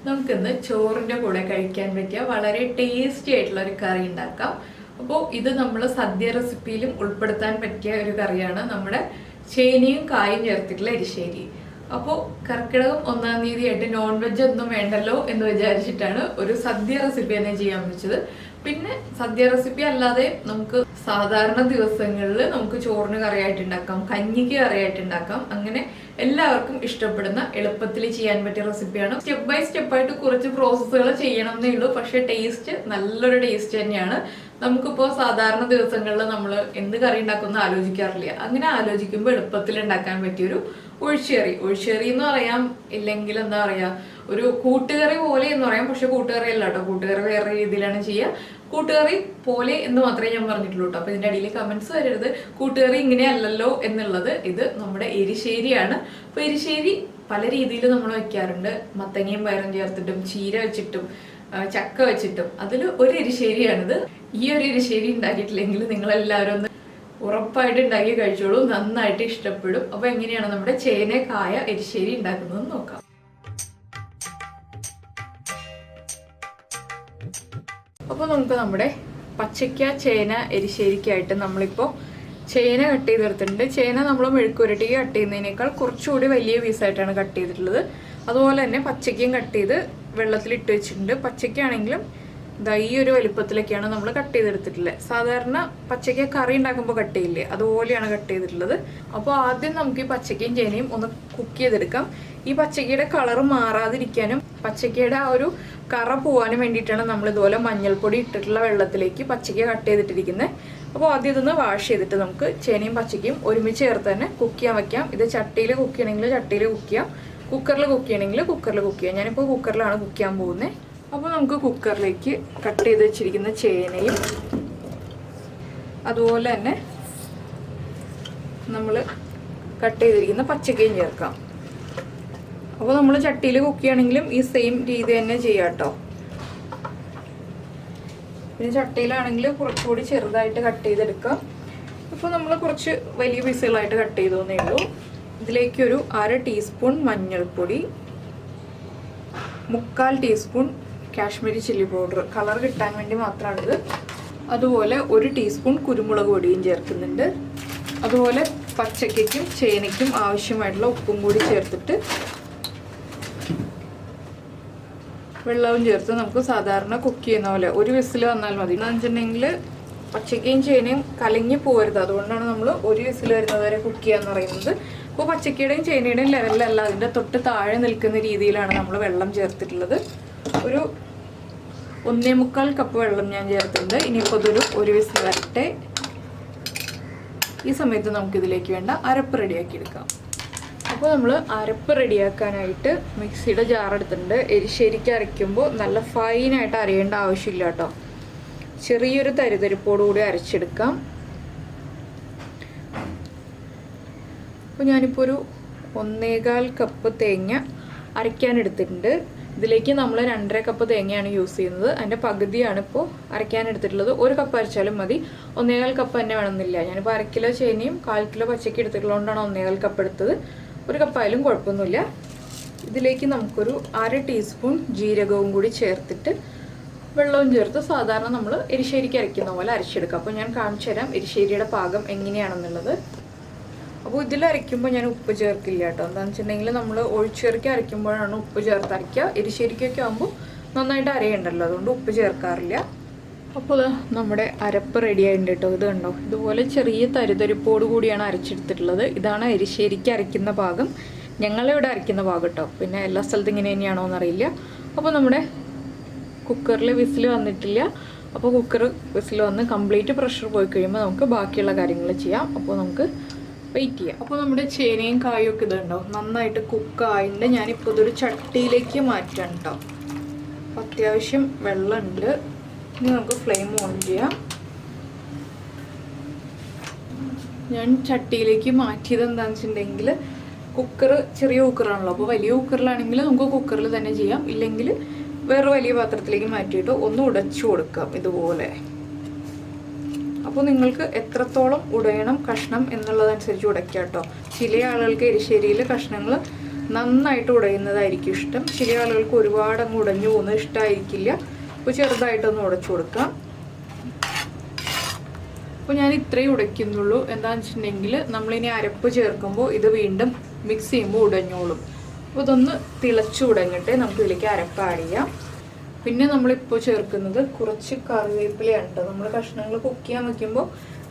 നമുക്കിന്ന് ചോറിൻ്റെ കൂടെ കഴിക്കാൻ പറ്റിയ വളരെ ടേസ്റ്റി ആയിട്ടുള്ള ഒരു കറി ഉണ്ടാക്കാം. അപ്പോൾ ഇത് നമ്മൾ സദ്യ റെസിപ്പിയിലും ഉൾപ്പെടുത്താൻ പറ്റിയ ഒരു കറിയാണ് നമ്മുടെ ചേനയും കായും ചേർത്തിട്ടുള്ള എരിശ്ശേരി. അപ്പോൾ കർക്കിടകം 1-ാം തീയതിയായിട്ട് നോൺ വെജ് ഒന്നും വേണ്ടല്ലോ എന്ന് വിചാരിച്ചിട്ടാണ് ഒരു സദ്യ റെസിപ്പി തന്നെ ചെയ്യാൻ വെച്ചത്. പിന്നെ സദ്യ റെസിപ്പി അല്ലാതെ നമുക്ക് സാധാരണ ദിവസങ്ങളിൽ നമുക്ക് ചോറിന് കറിയായിട്ട് ഉണ്ടാക്കാം, കഞ്ഞിക്ക് കറിയായിട്ട് ഉണ്ടാക്കാം. അങ്ങനെ എല്ലാവർക്കും ഇഷ്ടപ്പെടുന്ന എളുപ്പത്തിൽ ചെയ്യാൻ പറ്റിയ റെസിപ്പിയാണ്. സ്റ്റെപ്പ് ബൈ സ്റ്റെപ്പായിട്ട് കുറച്ച് പ്രോസസ്സുകൾ ചെയ്യണം എന്നേ ഉള്ളൂ. പക്ഷേ ടേസ്റ്റ് നല്ലൊരു ടേസ്റ്റ് തന്നെയാണ്. നമുക്കിപ്പോൾ സാധാരണ ദിവസങ്ങളിൽ നമ്മൾ എന്ത് കറി ഉണ്ടാക്കുമെന്ന് ആലോചിക്കാറില്ല. അങ്ങനെ ആലോചിക്കുമ്പോൾ എളുപ്പത്തിൽ ഉണ്ടാക്കാൻ പറ്റിയൊരു ഒഴിച്ചുകറി എന്ന് പറയാം, ഇല്ലെങ്കിൽ എന്താ പറയാ, ഒരു കൂട്ടുകറി പോലെ എന്ന് പറയാം. പക്ഷെ കൂട്ടുകറി അല്ല കേട്ടോ, കൂട്ടുകറി വേറെ രീതിയിലാണ് ചെയ്യുക. കൂട്ടുകറി പോലെ എന്ന് മാത്രമേ ഞാൻ പറഞ്ഞിട്ടുള്ളൂ കേട്ടോ. അപ്പൊ ഇതിന്റെ അടിയിൽ കമന്റ്സ് വരരുത് കൂട്ടുകറി ഇങ്ങനെയല്ലല്ലോ എന്നുള്ളത്. ഇത് നമ്മുടെ എരിശ്ശേരിയാണ്. അപ്പൊ എരിശ്ശേരി പല രീതിയിൽ നമ്മൾ വെക്കാറുണ്ട്. മത്തങ്ങയും പയറും ചേർത്തിട്ടും, ചീര വെച്ചിട്ടും, ചക്ക വെച്ചിട്ടും. അതിൽ ഒരു എരിശ്ശേരിയാണിത്. ഈ ഒരു എരിശ്ശേരി ഉണ്ടാക്കിയിട്ടില്ലെങ്കിൽ നിങ്ങൾ എല്ലാവരും ഒന്ന് ഉറപ്പായിട്ട് ഉണ്ടാക്കി കഴിച്ചോളൂ, നന്നായിട്ട് ഇഷ്ടപ്പെടും. അപ്പൊ എങ്ങനെയാണ് നമ്മുടെ ചേന കായ എരിശ്ശേരി ഉണ്ടാക്കുന്നത് നോക്കാം. അപ്പോൾ നമുക്ക് നമ്മുടെ പച്ചയ്ക്ക ചേന എരിശ്ശേരിക്കായിട്ട് നമ്മളിപ്പോൾ ചേന കട്ട് ചെയ്തെടുത്തിട്ടുണ്ട്. ചേന നമ്മൾ മെഴുക്കുരട്ടിക്ക് കട്ട് ചെയ്യുന്നതിനേക്കാൾ കുറച്ചുകൂടി വലിയ പീസായിട്ടാണ് കട്ട് ചെയ്തിട്ടുള്ളത്. അതുപോലെ തന്നെ പച്ചയ്ക്കയും കട്ട് ചെയ്ത് വെള്ളത്തിലിട്ട് വെച്ചിട്ടുണ്ട്. പച്ചയ്ക്കാണെങ്കിലും ഇതാ ഈ ഒരു വലിപ്പത്തിലൊക്കെയാണ് നമ്മൾ കട്ട് ചെയ്തെടുത്തിട്ടുള്ളത്. സാധാരണ പച്ചയ്ക്ക കറി ഉണ്ടാക്കുമ്പോൾ കട്ട് ചെയ്യില്ലേ, അതുപോലെയാണ് കട്ട് ചെയ്തിട്ടുള്ളത്. അപ്പോൾ ആദ്യം നമുക്ക് ഈ പച്ചയ്ക്കയും ചേനയും ഒന്ന് കുക്ക് ചെയ്തെടുക്കാം. ഈ പച്ചയ്ക്കയുടെ കളർ മാറാതിരിക്കാനും പച്ചയ്ക്കയുടെ ആ ഒരു കറ പോകാനും വേണ്ടിയിട്ടാണ് നമ്മൾ ഇതുപോലെ മഞ്ഞൾപ്പൊടി ഇട്ടിട്ടുള്ള വെള്ളത്തിലേക്ക് പച്ചയ്ക്ക കട്ട് ചെയ്തിട്ടിരിക്കുന്നത്. അപ്പോൾ ആദ്യം ഇതൊന്ന് വാഷ് ചെയ്തിട്ട് നമുക്ക് ചേനയും പച്ചയ്ക്കയും ഒരുമിച്ച് ചേർത്ത് തന്നെ കുക്ക് ചെയ്യാൻ വെക്കാം. ഇത് ചട്ടിയിൽ കുക്ക് ചെയ്യണമെങ്കിൽ ചട്ടിയിൽ കുക്ക് ചെയ്യാം, കുക്കറിൽ കുക്ക് ചെയ്യണമെങ്കിൽ കുക്കറിൽ കുക്ക് ചെയ്യാം. ഞാനിപ്പോൾ കുക്കറിലാണ് കുക്ക് ചെയ്യാൻ പോകുന്നത്. അപ്പോൾ നമുക്ക് കുക്കറിലേക്ക് കട്ട് ചെയ്ത് വെച്ചിരിക്കുന്ന ചേനയും അതുപോലെ തന്നെ നമ്മൾ കട്ട് ചെയ്തിരിക്കുന്ന പച്ചക്കയും ചേർക്കാം. അപ്പോൾ നമ്മൾ ചട്ടിയിൽ കുക്ക് ചെയ്യുകയാണെങ്കിലും ഈ സെയിം രീതി തന്നെ ചെയ്യാം കേട്ടോ. പിന്നെ ചട്ടിയിലാണെങ്കിൽ കുറച്ചുകൂടി ചെറുതായിട്ട് കട്ട് ചെയ്തെടുക്കാം. ഇപ്പോൾ നമ്മൾ കുറച്ച് വലിയ പീസുകളായിട്ട് കട്ട് ചെയ്തോന്നേ ഉള്ളൂ. ഇതിലേക്കൊരു 1/2 ടീസ്പൂൺ മഞ്ഞൾപ്പൊടി, 1/4 teaspoon Kashmiri chilli powder, colour കിട്ടാൻ വേണ്ടി മാത്രമാണിത്. അതുപോലെ 1 ടീസ്പൂൺ കുരുമുളക് പൊടിയും ചേർക്കുന്നുണ്ട്. അതുപോലെ പച്ചക്കയ്ക്കും ചേനയ്ക്കും ആവശ്യമായിട്ടുള്ള ഉപ്പും കൂടി ചേർത്തിട്ട് വെള്ളവും ചേർത്ത് നമുക്ക് സാധാരണ കുക്ക് ചെയ്യുന്ന പോലെ ഒരു വിസിൽ വന്നാൽ മതി. എന്ന് വെച്ചിട്ടുണ്ടെങ്കിൽ പച്ചക്കയും ചേനയും കലങ്ങി പോകരുത്. അതുകൊണ്ടാണ് നമ്മൾ ഒരു വിസിൽ വരുന്നത് വരെ കുക്ക് ചെയ്യാന്ന് പറയുന്നത്. അപ്പോൾ പച്ചക്കയുടെയും ചേനയുടെയും ലെവലിലല്ല, അതിൻ്റെ തൊട്ട് താഴെ നിൽക്കുന്ന രീതിയിലാണ് നമ്മൾ വെള്ളം ചേർത്തിട്ടുള്ളത്. ഒരു 1.25 കപ്പ് വെള്ളം ഞാൻ ചേർത്തിട്ടുണ്ട്. ഇനിയിപ്പോൾ അതൊരു ഒരു വിസിൽ വരട്ടെ. ഈ സമയത്ത് നമുക്കിതിലേക്ക് വേണ്ട അരപ്പ് റെഡിയാക്കി എടുക്കാം. അപ്പോൾ നമ്മൾ അരപ്പ് റെഡിയാക്കാനായിട്ട് മിക്സിയുടെ ജാർ എടുത്തിട്ടുണ്ട്. എരിശ്ശേരിക്ക് അരയ്ക്കുമ്പോൾ നല്ല ഫൈനായിട്ട് അരയേണ്ട ആവശ്യമില്ല കേട്ടോ. ചെറിയൊരു തരിതരിപ്പോടുകൂടി അരച്ചെടുക്കാം. അപ്പോൾ ഞാനിപ്പോൾ ഒരു 1.25 കപ്പ് തേങ്ങ അരയ്ക്കാൻ എടുത്തിട്ടുണ്ട്. ഇതിലേക്ക് നമ്മൾ 2.5 കപ്പ് തേങ്ങയാണ് യൂസ് ചെയ്യുന്നത്. അതിൻ്റെ പകുതിയാണ് ഇപ്പോൾ അരയ്ക്കാൻ എടുത്തിട്ടുള്ളത്. 1 കപ്പ് അരച്ചാലും മതി, 1.25 കപ്പ് തന്നെ വേണമെന്നില്ല. ഞാനിപ്പോൾ 1/2 കിലോ ചേനയും 1/4 കിലോ പച്ചയ്ക്ക് എടുത്തിട്ടുള്ളതുകൊണ്ടാണ് 1.25 കപ്പ് എടുത്തത്. 1 കപ്പായാലും കുഴപ്പമൊന്നുമില്ല. ഇതിലേക്ക് നമുക്കൊരു 1/2 ടീസ്പൂൺ ജീരകവും കൂടി ചേർത്തിട്ട് വെള്ളവും ചേർത്ത് സാധാരണ നമ്മൾ എരിശ്ശേരിക്ക് അരയ്ക്കുന്ന പോലെ അരച്ചെടുക്കാം. അപ്പോൾ ഞാൻ കാണിച്ചു തരാം എരിശ്ശേരിയുടെ പാകം എങ്ങനെയാണെന്നുള്ളത്. അപ്പോൾ ഇതിൽ അരയ്ക്കുമ്പോൾ ഞാൻ ഉപ്പ് ചേർക്കില്ല കേട്ടോ. എന്താണെന്ന് വെച്ചിട്ടുണ്ടെങ്കിൽ നമ്മൾ ഒഴിച്ചുകറിക്ക് അരയ്ക്കുമ്പോഴാണ് ഉപ്പ് ചേർത്ത് അരയ്ക്കുക. എരിശ്ശേരിക്കൊക്കെ ആകുമ്പോൾ നന്നായിട്ട് അരയുണ്ടല്ലോ, അതുകൊണ്ട് ഉപ്പ് ചേർക്കാറില്ല. അപ്പോൾ നമ്മുടെ അരപ്പ് റെഡി ആയിട്ടുണ്ട് കേട്ടോ. ഇത് കണ്ടോ, ഇതുപോലെ ചെറിയ തരിതരിപ്പോട് കൂടിയാണ് അരച്ചെടുത്തിട്ടുള്ളത്. ഇതാണ് എരിശ്ശേരിക്ക് അരയ്ക്കുന്ന പാകം, ഞങ്ങളിവിടെ അരയ്ക്കുന്ന പാകം കേട്ടോ. പിന്നെ എല്ലാ സ്ഥലത്തും ഇങ്ങനെ തന്നെയാണോ എന്നറിയില്ല. അപ്പോൾ നമ്മുടെ കുക്കറിൽ വിസിൽ വന്നിട്ടില്ല. അപ്പോൾ കുക്കർ വിസിൽ വന്ന് കംപ്ലീറ്റ് പ്രഷർ പോയി കഴിയുമ്പോൾ നമുക്ക് ബാക്കിയുള്ള കാര്യങ്ങൾ ചെയ്യാം. അപ്പോൾ നമുക്ക് വെയിറ്റ് ചെയ്യാം. അപ്പോൾ നമ്മുടെ ചേനയും കായും ഒക്കെ ഇതുണ്ടോ നന്നായിട്ട് കുക്കായിട്ട് ഞാനിപ്പോൾ ഇതൊരു ചട്ടിയിലേക്ക് മാറ്റാം കേട്ടോ. അപ്പോൾ അത്യാവശ്യം വെള്ളമുണ്ട്. ഇനി നമുക്ക് ഫ്ലെയിം ഓൺ ചെയ്യാം. ഞാൻ ചട്ടിയിലേക്ക് മാറ്റിയത് എന്താണെന്ന് വെച്ചിട്ടുണ്ടെങ്കിൽ കുക്കർ ചെറിയ കുക്കറാണല്ലോ. അപ്പോൾ വലിയ കുക്കറിലാണെങ്കിൽ നമുക്ക് കുക്കറിൽ തന്നെ ചെയ്യാം, ഇല്ലെങ്കിൽ വേറെ വലിയ പാത്രത്തിലേക്ക് മാറ്റിയിട്ട് ഒന്ന് ഉടച്ചു കൊടുക്കാം ഇതുപോലെ. അപ്പോൾ നിങ്ങൾക്ക് എത്രത്തോളം ഉടയണം കഷ്ണം എന്നുള്ളതനുസരിച്ച് ഉടയ്ക്കാം കേട്ടോ. ചില ആളുകൾക്ക് എരിശ്ശേരിയിൽ കഷ്ണങ്ങൾ നന്നായിട്ട് ഉടയുന്നതായിരിക്കും ഇഷ്ടം. ചില ആളുകൾക്ക് ഒരുപാട് അങ്ങ് ഉടഞ്ഞു പോകുന്നത് ഇഷ്ടമായിരിക്കില്ല. അപ്പോൾ ചെറുതായിട്ടൊന്ന് ഉടച്ചു കൊടുക്കാം. അപ്പോൾ ഞാൻ ഇത്രയും ഉടയ്ക്കുന്നുള്ളൂ. എന്താണെന്ന് വെച്ചിട്ടുണ്ടെങ്കിൽ നമ്മളിനി അരപ്പ് ചേർക്കുമ്പോൾ ഇത് വീണ്ടും മിക്സ് ചെയ്യുമ്പോൾ ഉടഞ്ഞോളും. അപ്പോൾ ഇതൊന്ന് തിളച്ചു ഉടഞ്ഞിട്ട് നമുക്ക് ഇതിലേക്ക് അരപ്പ് ആഡ് ചെയ്യാം. പിന്നെ നമ്മളിപ്പോൾ ചേർക്കുന്നത് കുറച്ച് കറിവേപ്പിലയാണ് കേട്ടോ. നമ്മൾ കഷ്ണങ്ങൾ കുക്ക് ചെയ്യാൻ വയ്ക്കുമ്പോൾ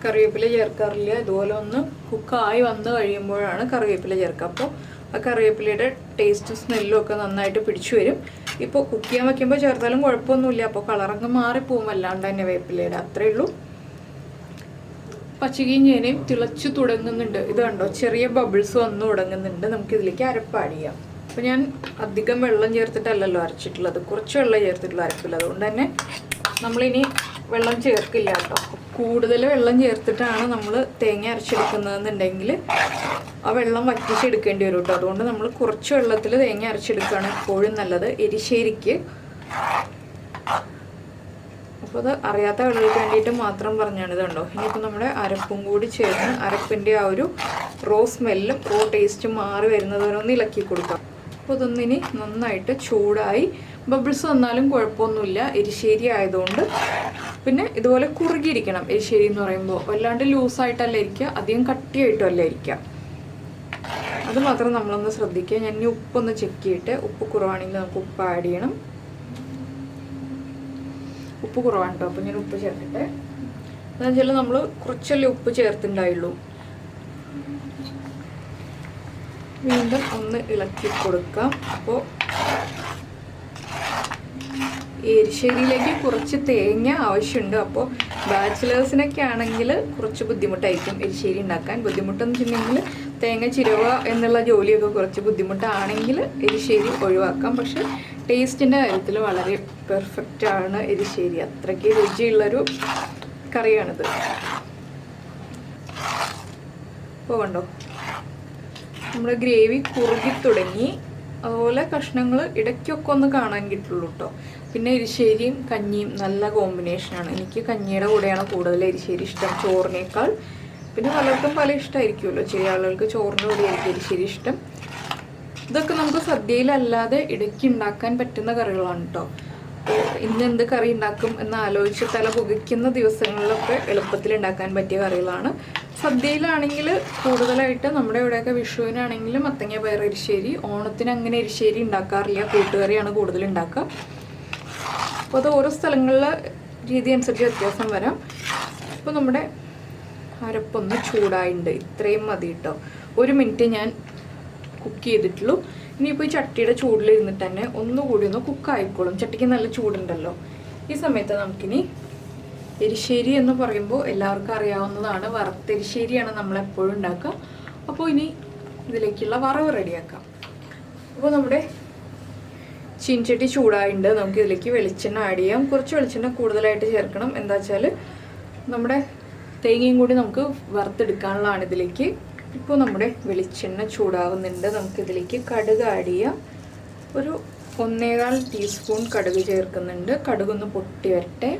കറിവേപ്പില ചേർക്കാറില്ല. ഇതുപോലെ ഒന്ന് കുക്കായി വന്ന് കഴിയുമ്പോഴാണ് കറിവേപ്പില ചേർക്കുക. അപ്പോൾ ആ കറിവേപ്പിലയുടെ ടേസ്റ്റും സ്മെല്ലും ഒക്കെ നന്നായിട്ട് പിടിച്ചു വരും. ഇപ്പോൾ കുക്ക് ചെയ്യാൻ വയ്ക്കുമ്പോൾ ചേർത്താലും കുഴപ്പമൊന്നുമില്ല. അപ്പോൾ കളറങ്ങ് മാറിപ്പോവും അല്ലാണ്ട് തന്നെ വേപ്പിലയുടെ. അത്രയേ ഉള്ളൂ. പച്ചക്കയും ചേനയും തിളച്ചു തുടങ്ങുന്നുണ്ട്. ഇത് കണ്ടോ, ചെറിയ ബബിൾസ് വന്ന് തുടങ്ങുന്നുണ്ട്. നമുക്കിതിലേക്ക് അരപ്പ് ആഡ് ചെയ്യാം. അപ്പോൾ ഞാൻ അധികം വെള്ളം ചേർത്തിട്ടല്ലല്ലോ അരച്ചിട്ടുള്ളത്, കുറച്ച് വെള്ളം ചേർത്തിട്ടുള്ള അരപ്പില്ല. അതുകൊണ്ട് തന്നെ നമ്മളിനി വെള്ളം ചേർക്കില്ല കേട്ടോ. കൂടുതൽ വെള്ളം ചേർത്തിട്ടാണ് നമ്മൾ തേങ്ങ അരച്ചെടുക്കുന്നതെന്നുണ്ടെങ്കിൽ ആ വെള്ളം വറ്റിച്ചെടുക്കേണ്ടി വരും കേട്ടോ. അതുകൊണ്ട് നമ്മൾ കുറച്ച് വെള്ളത്തിൽ തേങ്ങ അരച്ചെടുക്കുകയാണ് എപ്പോഴും നല്ലത് എരിശ്ശേരിക്ക്. അപ്പോൾ അത് അറിയാത്ത ആളുകൾക്ക് വേണ്ടിയിട്ട് മാത്രം പറഞ്ഞാണ്. ഇത് കണ്ടോ, ഇനിയിപ്പോൾ നമ്മുടെ അരപ്പും കൂടി ചേർന്ന് അരപ്പിൻ്റെ ആ ഒരു റോ സ്മെല്ലും റോ ടേസ്റ്റും മാറി വരുന്നത് വരെ ഒന്ന് ഇളക്കി കൊടുക്കാം. അപ്പോൾ ഇതൊന്നിനി നന്നായിട്ട് ചൂടായി. ബബിൾസ് വന്നാലും കുഴപ്പമൊന്നുമില്ല, എരിശ്ശേരി ആയതുകൊണ്ട്. പിന്നെ ഇതുപോലെ കുറുകിയിരിക്കണം എരിശ്ശേരി എന്ന് പറയുമ്പോൾ. വല്ലാണ്ട് ലൂസായിട്ടല്ല ഇരിക്കുക, അധികം കട്ടിയായിട്ടുമല്ല ഇരിക്കുക. അത് മാത്രം നമ്മളൊന്ന് ശ്രദ്ധിക്കുക. ഞാൻ ഇനി ഉപ്പൊന്ന് ചെക്ക് ചെയ്തിട്ട്, ഉപ്പ് കുറവാണെങ്കിൽ നമുക്ക് ഉപ്പ് ആഡ് ചെയ്യണം. ഉപ്പ് കുറവാണ് കേട്ടോ. അപ്പോൾ ഞാൻ ഉപ്പ് ചേർക്കട്ടെ. എന്താണെന്ന് വെച്ചാൽ നമ്മൾ കുറച്ചല്ലേ ഉപ്പ് ചേർത്തിട്ടുണ്ടായുള്ളൂ. വീണ്ടും ഒന്ന് ഇളക്കി കൊടുക്കാം. അപ്പോൾ എരിശ്ശേരിയിലേക്ക് കുറച്ച് തേങ്ങ ആവശ്യമുണ്ട്. അപ്പോൾ ബാച്ചിലേഴ്സിനൊക്കെ ആണെങ്കിൽ കുറച്ച് ബുദ്ധിമുട്ടായിരിക്കും എരിശ്ശേരി ഉണ്ടാക്കാൻ. ബുദ്ധിമുട്ടെന്ന് വെച്ചിട്ടുണ്ടെങ്കിൽ തേങ്ങ ചിരവുക എന്നുള്ള ജോലിയൊക്കെ കുറച്ച് ബുദ്ധിമുട്ടാണെങ്കിൽ എരിശ്ശേരി ഒഴിവാക്കാം. പക്ഷെ ടേസ്റ്റിൻ്റെ കാര്യത്തിൽ വളരെ പെർഫെക്റ്റാണ് എരിശ്ശേരി. അത്രയ്ക്ക് രുചിയുള്ളൊരു കറിയാണിത്. അപ്പോൾ കണ്ടോ, നമ്മുടെ ഗ്രേവി കുറുകി തുടങ്ങി. അതുപോലെ കഷ്ണങ്ങൾ ഇടയ്ക്കൊക്കെ ഒന്ന് കാണാൻ കിട്ടുള്ളൂ കേട്ടോ. പിന്നെ എരിശ്ശേരിയും കഞ്ഞിയും നല്ല കോമ്പിനേഷനാണ്. എനിക്ക് കഞ്ഞിയുടെ കൂടെയാണ് കൂടുതൽ എരിശ്ശേരി ഇഷ്ടം ചോറിനേക്കാൾ. പിന്നെ പലർക്കും പല ഇഷ്ടമായിരിക്കുമല്ലോ. ചില ആളുകൾക്ക് ചോറിൻ്റെ കൂടെയായിരിക്കും എരിശ്ശേരി ഇഷ്ടം. ഇതൊക്കെ നമുക്ക് സദ്യയിലല്ലാതെ ഇടയ്ക്ക് ഉണ്ടാക്കാൻ പറ്റുന്ന കറികളാണ് കേട്ടോ. ഇന്ന് എന്ത് കറി ഉണ്ടാക്കും എന്ന് ആലോചിച്ച് തല പുകയ്ക്കുന്ന ദിവസങ്ങളിലൊക്കെ എളുപ്പത്തിൽ ഉണ്ടാക്കാൻ പറ്റിയ കറികളാണ്. സദ്യയിലാണെങ്കിൽ കൂടുതലായിട്ട് നമ്മുടെ ഇവിടെയൊക്കെ വിഷുവിനാണെങ്കിലും മത്തങ്ങ പയർ എരിശ്ശേരി, ഓണത്തിന് അങ്ങനെ എരിശ്ശേരി ഉണ്ടാക്കാറില്ല, കൂട്ടുകറിയാണ് കൂടുതൽ ഉണ്ടാക്കുക. അപ്പോൾ അത് ഓരോ സ്ഥലങ്ങളിലെ രീതി അനുസരിച്ച് വ്യത്യാസം വരാം. അപ്പോൾ നമ്മുടെ അരപ്പൊന്ന് ചൂടായിട്ടുണ്ട്. ഇത്രയും മതി കേട്ടോ. 1 മിനിറ്റ് ഞാൻ കുക്ക് ചെയ്തിട്ടുള്ളൂ. ഇനിയിപ്പോൾ ഈ ചട്ടിയുടെ ചൂടിലിരുന്നിട്ട് തന്നെ ഒന്നുകൂടി ഒന്ന് കുക്കായിക്കോളും. ചട്ടിക്ക് നല്ല ചൂടുണ്ടല്ലോ. ഈ സമയത്ത് നമുക്കിനി എരിശ്ശേരി എന്ന് പറയുമ്പോൾ എല്ലാവർക്കും അറിയാവുന്നതാണ്, വറുത്തെരിശ്ശേരിയാണ് നമ്മളെപ്പോഴും ഉണ്ടാക്കുക. അപ്പോൾ ഇനി ഇതിലേക്കുള്ള വറവ് റെഡിയാക്കാം. അപ്പോൾ നമ്മുടെ ചീൻചട്ടി ചൂടായിട്ടുണ്ട്. നമുക്ക് ഇതിലേക്ക് വെളിച്ചെണ്ണ ആഡ് ചെയ്യാം. കുറച്ച് വെളിച്ചെണ്ണ കൂടുതലായിട്ട് ചേർക്കണം. എന്താ വെച്ചാൽ നമ്മുടെ തേങ്ങയും കൂടി നമുക്ക് വറുത്തെടുക്കാനുള്ളതാണ് ഇതിലേക്ക്. ഇപ്പോൾ നമ്മുടെ വെളിച്ചെണ്ണ ചൂടാവുന്നുണ്ട്. നമുക്കിതിലേക്ക് കടുക് ആഡ് ചെയ്യാം. ഒരു 1.25 ടീസ്പൂൺ കടുക് ചേർക്കുന്നുണ്ട്. കടുകൊന്ന് പൊട്ടി വരട്ടെ.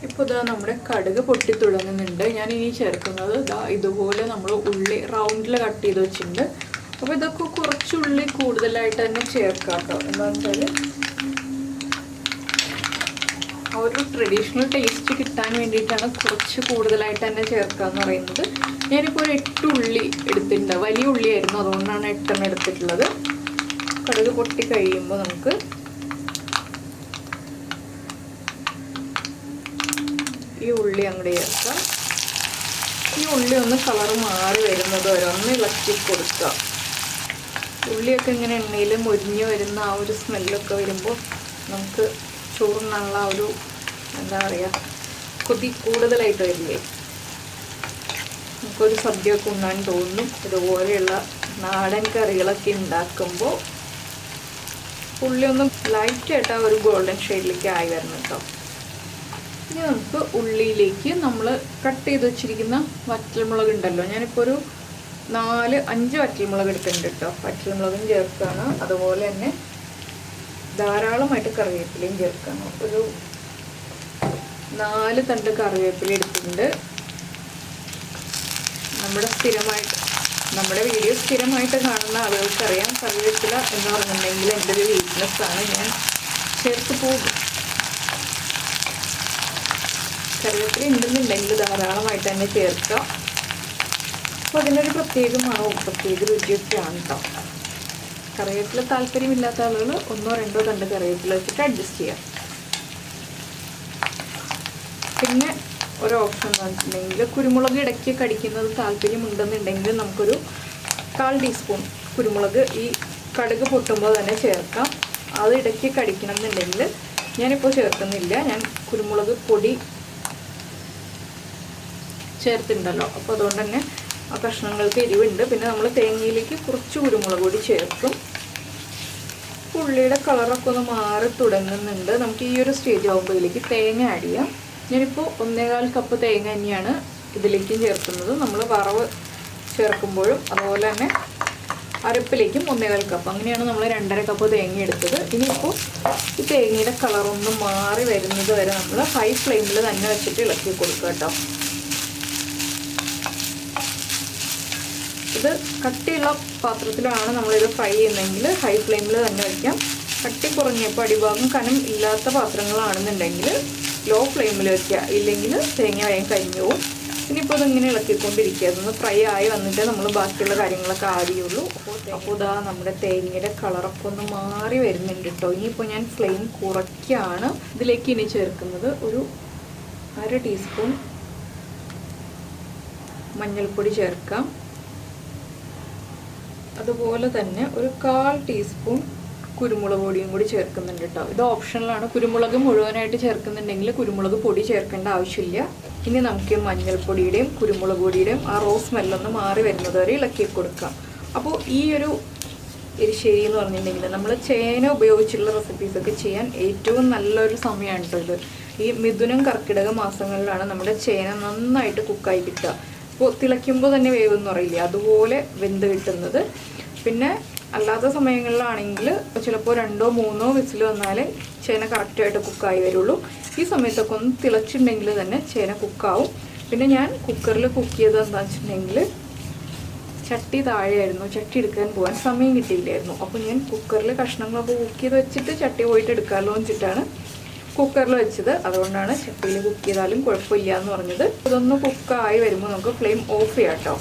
ഇപ്പോൾ ഇതാ നമ്മുടെ കടുക് പൊട്ടി തുടങ്ങുന്നുണ്ട്. ഞാൻ ഇനി ചേർക്കുന്നത് ഇതുപോലെ നമ്മൾ ഉള്ളി റൗണ്ടിൽ കട്ട് ചെയ്ത് വെച്ചിട്ടുണ്ട്. അപ്പോൾ ഇതൊക്കെ കുറച്ച് ഉള്ളി കൂടുതലായിട്ട് തന്നെ ചേർക്കാം കേട്ടോ. എന്താണെന്ന് വെച്ചാൽ ആ ഒരു ട്രഡീഷണൽ ടേസ്റ്റ് കിട്ടാൻ വേണ്ടിയിട്ടാണ് കുറച്ച് കൂടുതലായിട്ട് തന്നെ ചേർക്കുക എന്ന് പറയുന്നത്. ഞാനിപ്പോൾ ഒരു 8 ഉള്ളി എടുത്തിട്ടുണ്ട്. വലിയ ഉള്ളിയായിരുന്നു, അതുകൊണ്ടാണ് 8 എണ്ണം എടുത്തിട്ടുള്ളത്. കടുക് പൊട്ടി കഴിയുമ്പോൾ നമുക്ക് ഈ ഉള്ളി അങ്ങോട്ട് ചേർക്കാം. ഈ ഉള്ളി ഒന്ന് കളർ മാറി വരുന്നത് വരെ ഒന്ന് ഇളക്കി കൊടുക്കുക. ഉള്ളിയൊക്കെ ഇങ്ങനെ എണ്ണയിൽ മൊരിഞ്ഞ് വരുന്ന ആ ഒരു സ്മെല്ലൊക്കെ വരുമ്പോൾ നമുക്ക് ചോറിനുള്ള ആ ഒരു എന്താ പറയുക കൊതി കൂടുതലായിട്ട് വരില്ലേ. നമുക്കൊരു സദ്യയൊക്കെ ഉണ്ണാൻ തോന്നും. ഇതുപോലെയുള്ള നാടൻ കറികളൊക്കെ ഉണ്ടാക്കുമ്പോൾ ഉള്ളി ഒന്ന് ലൈറ്റായിട്ട് ആ ഒരു ഗോൾഡൻ ഷെയ്ഡിലേക്ക് ആയി വരണം കേട്ടോ. ഇനി നമുക്ക് ഉള്ളിയിലേക്ക് നമ്മൾ കട്ട് ചെയ്ത് വെച്ചിരിക്കുന്ന വറ്റൽമുളക് ഉണ്ടല്ലോ, ഞാനിപ്പോൾ ഒരു 4-5 വറ്റൽമുളക് എടുക്കുന്നുണ്ട് കേട്ടോ. വറ്റൽമുളകും ചേർക്കുകയാണ്. അതുപോലെ തന്നെ ധാരാളമായിട്ട് കറിവേപ്പിലയും ചേർക്കണം. ഒരു 4 തണ്ട് കറിവേപ്പില എടുത്തിട്ടുണ്ട്. നമ്മുടെ സ്ഥിരമായിട്ട് നമ്മുടെ വീഡിയോ സ്ഥിരമായിട്ട് കാണുന്ന ആളുകൾക്കറിയാം കറിവേപ്പില എന്ന് പറഞ്ഞിട്ടുണ്ടെങ്കിൽ എൻ്റെ ഒരു വീക്ക്നെസ്സാണ്. ഞാൻ ചേർത്ത് പോകും. കറിവേപ്പില ഉണ്ടെന്നുണ്ടെങ്കിൽ ധാരാളമായിട്ട് തന്നെ ചേർക്കുക. അപ്പോൾ അതിനൊരു പ്രത്യേക മണവും പ്രത്യേക രുചിയൊക്കെയാണ് കേട്ടോ. കറിവേപ്പില താല്പര്യമില്ലാത്ത ആളുകൾ 1-2 തണ്ട് കറിവേപ്പില വെച്ചിട്ട് അഡ്ജസ്റ്റ് ചെയ്യാം. പിന്നെ ഒരു ഓപ്ഷൻ എന്ന് വെച്ചിട്ടുണ്ടെങ്കിൽ കുരുമുളക് ഇടയ്ക്ക് കടിക്കുന്നത് താല്പര്യമുണ്ടെന്നുണ്ടെങ്കിൽ നമുക്കൊരു 1/4 ടീസ്പൂൺ കുരുമുളക് ഈ കടുക് പൊട്ടുമ്പോൾ തന്നെ ചേർക്കാം. അത് ഇടയ്ക്ക് കടിക്കണം എന്നുണ്ടെങ്കിൽ ഞാനിപ്പോൾ ചേർക്കുന്നില്ല. ഞാൻ കുരുമുളക് പൊടി ചേർത്തിട്ടുണ്ടല്ലോ, അപ്പോൾ അതുകൊണ്ട് തന്നെ ആ കഷ്ണങ്ങൾക്ക് എരിവുണ്ട്. പിന്നെ നമ്മൾ തേങ്ങയിലേക്ക് കുറച്ച് കുരുമുളക് പൊടി ചേർക്കും. ഉള്ളിയുടെ കളറൊക്കെ ഒന്ന് മാറി തുടങ്ങുന്നുണ്ട്. നമുക്ക് ഈ ഒരു സ്റ്റേജ് ആകുമ്പോഴേക്ക് തേങ്ങ ആഡ് ചെയ്യാം. ഞാനിപ്പോൾ 1/4 കപ്പ് തേങ്ങ തന്നെയാണ് ഇതിലേക്കും ചേർക്കുന്നത്. നമ്മൾ വറവ് ചേർക്കുമ്പോഴും അതുപോലെ തന്നെ അരപ്പിലേക്കും 1/4 കപ്പ്, അങ്ങനെയാണ് നമ്മൾ 2.5 കപ്പ് തേങ്ങ എടുത്തത്. ഇനിയിപ്പോൾ ഈ തേങ്ങയുടെ കളറൊന്ന് മാറി വരുന്നത് വരെ നമ്മൾ ഹൈ ഫ്ലെയിമിൽ തന്നെ വെച്ചിട്ട് ഇളക്കി കൊടുക്കുക കേട്ടോ. ഇത് കട്ടിയുള്ള പാത്രത്തിലാണ് നമ്മളിത് ഫ്രൈ ചെയ്യുന്നതെങ്കിൽ ഹൈ ഫ്ലെയിമിൽ തന്നെ വയ്ക്കാം. കട്ടി കുറഞ്ഞപ്പോൾ അടിഭാഗം കനം ഇല്ലാത്ത പാത്രങ്ങളാണെന്നുണ്ടെങ്കിൽ ലോ ഫ്ലെയിമിൽ വയ്ക്കുക, ഇല്ലെങ്കിൽ തേങ്ങ വേഗം കരിഞ്ഞു പോകും. ഇനിയിപ്പോൾ ഇതിങ്ങനെ ഇളക്കിക്കൊണ്ടിരിക്കുക. അതൊന്ന് ഫ്രൈ ആയി വന്നിട്ട് നമ്മൾ ബാക്കിയുള്ള കാര്യങ്ങളൊക്കെ ആഡ് ചെയ്യുള്ളൂ. അപ്പോൾ ഇതാ നമ്മുടെ തേങ്ങയുടെ കളറൊക്കെ ഒന്ന് മാറി വരുന്നുണ്ട് കേട്ടോ. ഇനിയിപ്പോൾ ഞാൻ ഫ്ലെയിം കുറയ്ക്കുകയാണ്. ഇതിലേക്ക് ഇനി ചേർക്കുന്നത് ഒരു 1/2 ടീസ്പൂൺ മഞ്ഞൾപ്പൊടി ചേർക്കാം. അതുപോലെ തന്നെ ഒരു 1/4 ടീസ്പൂൺ കുരുമുളക് പൊടിയും കൂടി ചേർക്കുന്നുണ്ട് കേട്ടോ. ഇത് ഓപ്ഷണലാണ്. കുരുമുളക് മുഴുവനായിട്ട് ചേർക്കുന്നുണ്ടെങ്കിൽ കുരുമുളക് പൊടി ചേർക്കേണ്ട ആവശ്യമില്ല. ഇനി നമുക്ക് മഞ്ഞൾപ്പൊടിയുടെയും കുരുമുളക് പൊടിയുടെയും ആ റോ സ്മെല്ലൊന്ന് മാറി വരുന്നത് വരെ ഇളക്കി കൊടുക്കാം. അപ്പോൾ ഈ ഒരു എരിശ്ശേരി എന്ന് പറഞ്ഞിട്ടുണ്ടെങ്കിൽ നമ്മൾ ചേന ഉപയോഗിച്ചുള്ള റെസിപ്പീസൊക്കെ ചെയ്യാൻ ഏറ്റവും നല്ലൊരു സമയമാണ് കേട്ടോ ഇത്. ഈ മിഥുനം കർക്കിടക മാസങ്ങളിലാണ് നമ്മുടെ ചേന നന്നായിട്ട് കുക്കായി കിട്ടുക. അപ്പോൾ തിളയ്ക്കുമ്പോൾ തന്നെ വേവെന്ന് പറയില്ല, അതുപോലെ വെന്ത് കിട്ടുന്നത്. പിന്നെ അല്ലാത്ത സമയങ്ങളിലാണെങ്കിൽ ചിലപ്പോൾ 2-3 വിസിൽ വന്നാലേ ചേന കറക്റ്റായിട്ട് കുക്കായി വരുള്ളൂ. ഈ സമയത്തൊക്കെ ഒന്ന് തിളച്ചിട്ടുണ്ടെങ്കിൽ തന്നെ ചേന കുക്കാവും. പിന്നെ ഞാൻ കുക്കറിൽ കുക്ക് ചെയ്തത് എന്താണെന്ന് വെച്ചിട്ടുണ്ടെങ്കിൽ ചട്ടി താഴെയായിരുന്നു, ചട്ടി എടുക്കാൻ പോകാൻ സമയം കിട്ടിയില്ലായിരുന്നു. അപ്പോൾ ഞാൻ കുക്കറിൽ കഷ്ണങ്ങളൊക്കെ കുക്ക് ചെയ്ത് വെച്ചിട്ട് ചട്ടി പോയിട്ട് എടുക്കാമല്ലോ വെച്ചിട്ടാണ് കുക്കറിൽ വെച്ചത്. അതുകൊണ്ടാണ് ചട്ടിയിൽ കുക്ക് ചെയ്താലും കുഴപ്പമില്ല എന്ന് പറഞ്ഞത്. ഇതൊന്ന് കുക്കായി വരുമ്പോൾ നമുക്ക് ഫ്ലെയിം ഓഫ് ചെയ്യാം കേട്ടോ.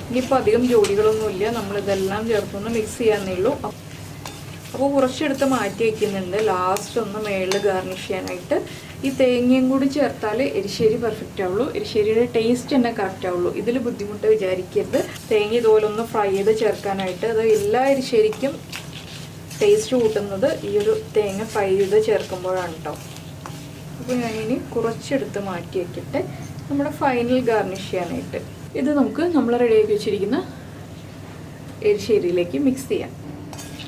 ഇനിയിപ്പോൾ അധികം ജോലികളൊന്നുമില്ല, നമ്മളിതെല്ലാം ചേർത്തൊന്ന് മിക്സ് ചെയ്യാന്നേ ഉള്ളൂ. അപ്പോൾ കുറച്ചെടുത്ത് മാറ്റി വയ്ക്കുന്നുണ്ട്. ലാസ്റ്റ് ഒന്ന് മേളിൽ ഗാർണിഷ് ചെയ്യാനായിട്ട് ഈ തേങ്ങയും കൂടി ചേർത്താൽ എരിശ്ശേരി പെർഫെക്റ്റ് ആവുള്ളൂ. എരിശ്ശേരിയുടെ ടേസ്റ്റ് തന്നെ കറക്റ്റ് ആവുള്ളൂ. ഇതിൽ ബുദ്ധിമുട്ട് വിചാരിക്കരുത്. തേങ്ങ ഇതുപോലെ ഒന്ന് ഫ്രൈ ചെയ്ത് ചേർക്കാനായിട്ട്. അത് എല്ലാ എരിശ്ശേരിക്കും ടേസ്റ്റ് കൂട്ടുന്നത് ഈ ഒരു തേങ്ങ ഫ്രൈ ചെയ്ത് ചേർക്കുമ്പോഴാണ് കേട്ടോ. അപ്പോൾ ഞാനിനി കുറച്ചെടുത്ത് മാറ്റി വയ്ക്കട്ടെ നമ്മുടെ ഫൈനൽ ഗാർണിഷ് ചെയ്യാനായിട്ട്. ഇത് നമുക്ക് നമ്മൾ റെഡിയാക്കി വെച്ചിരിക്കുന്ന എരിശ്ശേരിയിലേക്ക് മിക്സ് ചെയ്യാം.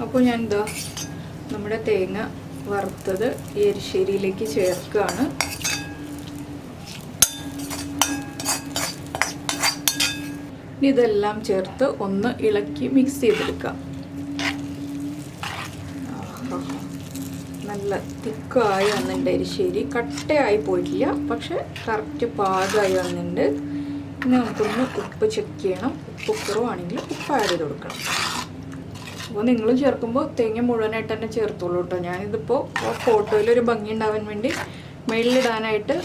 അപ്പോൾ ഞാൻ ഇതാ നമ്മുടെ തേങ്ങ വറുത്തത് ഈ എരിശ്ശേരിയിലേക്ക് ചേർക്കുകയാണ്. ഇതെല്ലാം ചേർത്ത് ഒന്ന് ഇളക്കി മിക്സ് ചെയ്തെടുക്കാം. നല്ല തിക്കായി വന്നിട്ടുണ്ട് എരിശ്ശേരി. കട്ടയായി പോയിട്ടില്ല, പക്ഷെ കറക്റ്റ് പാകമായി വന്നിട്ടുണ്ട്. പിന്നെ നമുക്കൊന്ന് ഉപ്പ് ചെക്ക് ചെയ്യണം. ഉപ്പ് കുറവാണെങ്കിൽ ഉപ്പ് ആഡ് ചെയ്ത് കൊടുക്കണം. അപ്പോൾ നിങ്ങൾ ചേർക്കുമ്പോൾ തേങ്ങ മുഴുവനായിട്ട് തന്നെ ചേർത്തോളൂ കേട്ടോ. ഞാനിതിപ്പോൾ ഫോട്ടോയിൽ ഒരു ഭംഗി ഉണ്ടാവാൻ വേണ്ടി മേളിലിടാനായിട്ട്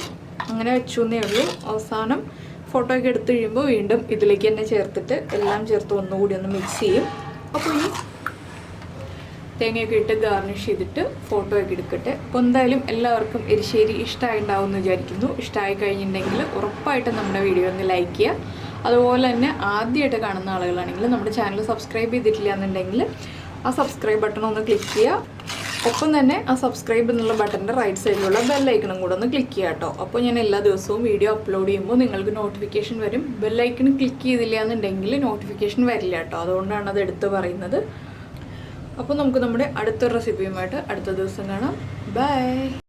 അങ്ങനെ വെച്ചു എന്നേ ഉള്ളൂ. അവസാനം ഫോട്ടോ ഒക്കെ എടുത്ത് കഴിയുമ്പോൾ വീണ്ടും ഇതിലേക്ക് തന്നെ ചേർത്തിട്ട് എല്ലാം ചേർത്ത് ഒന്നുകൂടി ഒന്ന് മിക്സ് ചെയ്യും. അപ്പോൾ ഈ തേങ്ങയൊക്കെ ഇട്ട് ഗാർണിഷ് ചെയ്തിട്ട് ഫോട്ടോ ഒക്കെ എടുക്കട്ടെ. അപ്പോൾ എന്തായാലും എല്ലാവർക്കും എരിശ്ശേരി ഇഷ്ടമായിട്ടുണ്ടാവും എന്ന് വിചാരിക്കുന്നു. ഇഷ്ടമായി കഴിഞ്ഞിട്ടുണ്ടെങ്കിൽ ഉറപ്പായിട്ടും നമ്മുടെ വീഡിയോ ഒന്ന് ലൈക്ക് ചെയ്യുക. അതുപോലെ തന്നെ ആദ്യമായിട്ട് കാണുന്ന ആളുകളാണെങ്കിൽ നമ്മുടെ ചാനൽ സബ്സ്ക്രൈബ് ചെയ്തിട്ടില്ല എന്നുണ്ടെങ്കിൽ ആ സബ്സ്ക്രൈബ് ബട്ടൺ ഒന്ന് ക്ലിക്ക് ചെയ്യുക. ഒപ്പം തന്നെ ആ സബ്സ്ക്രൈബ് എന്നുള്ള ബട്ടൻ്റെ റൈറ്റ് സൈഡിലുള്ള ബെല്ലൈക്കണും കൂടെ ഒന്ന് ക്ലിക്ക് ചെയ്യുക കേട്ടോ. അപ്പോൾ ഞാൻ എല്ലാ ദിവസവും വീഡിയോ അപ്ലോഡ് ചെയ്യുമ്പോൾ നിങ്ങൾക്ക് നോട്ടിഫിക്കേഷൻ വരും. ബെല്ലൈക്കൺ ക്ലിക്ക് ചെയ്തില്ല എന്നുണ്ടെങ്കിൽ നോട്ടിഫിക്കേഷൻ വരില്ല കേട്ടോ. അതുകൊണ്ടാണ് അത് എടുത്ത് പറയുന്നത്. അപ്പോൾ നമുക്ക് നമ്മുടെ അടുത്ത റെസിപ്പിയുമായിട്ട് അടുത്ത ദിവസം കാണാം. ബൈ.